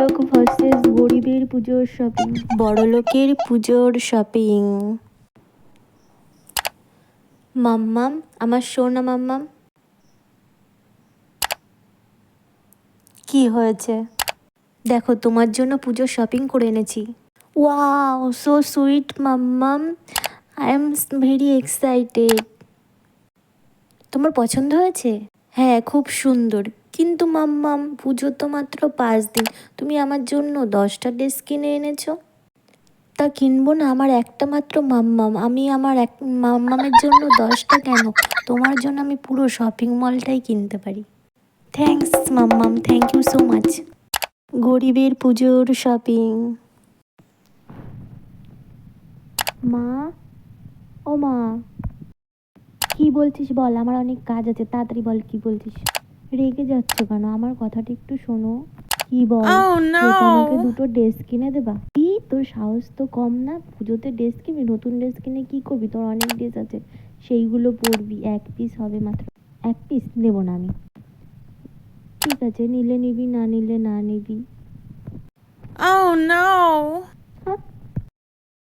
বড়লোক ভার্সেস গরিবের পুজোর শপিং। বড়লোকের পুজোর শপিং। মাম্মাম, আমার সোনা মাম্মাম। কি হয়েছে? দেখো, তোমার জন্য পুজোর শপিং করে এনেছি। ওয়াও, সো সুইট মাম্মাম, আই এম ভেরি এক্সাইটেড। তোমার পছন্দ হয়েছে? হ্যাঁ, খুব সুন্দর। কিন্তু মাম্মাম, পুজো তো মাত্র 5 দিন, তুমি আমার জন্য 10টা ড্রেস কিনে এনেছো। তা কিনবো না, আমার একটা মাত্র মাম্মাম, আমি আমার এক মাম্মামের জন্য 10টা কেন, তোমার জন্য আমি পুরো শপিং মলটাই কিনতে পারি। থ্যাঙ্কস মাম্মাম, থ্যাংক ইউ সো মাচ। গরিবের পুজোর শপিং। মা, ও মা, কি বলছিস বল, আমার অনেক কাজ আছে, তাড়াতাড়ি বল কি বলছিস। রেগে যাচ্ছ কেন, আমার কথাটা একটু শোনো। কি বল? আমাকে 2টো ড্রেস কিনে দেবা? কি তোর সাহস তো কম না, পুজোতে ড্রেস কিনবি? নতুন ড্রেস কিনে কি করবি? তোর অনেক ড্রেস আছে, সেইগুলো পরবি। 1 পিস হবে মাত্র। 1 পিস নেবো না আমি। ঠিক আছে, নিলে নিবি, না নিলে না নিবি। Oh no!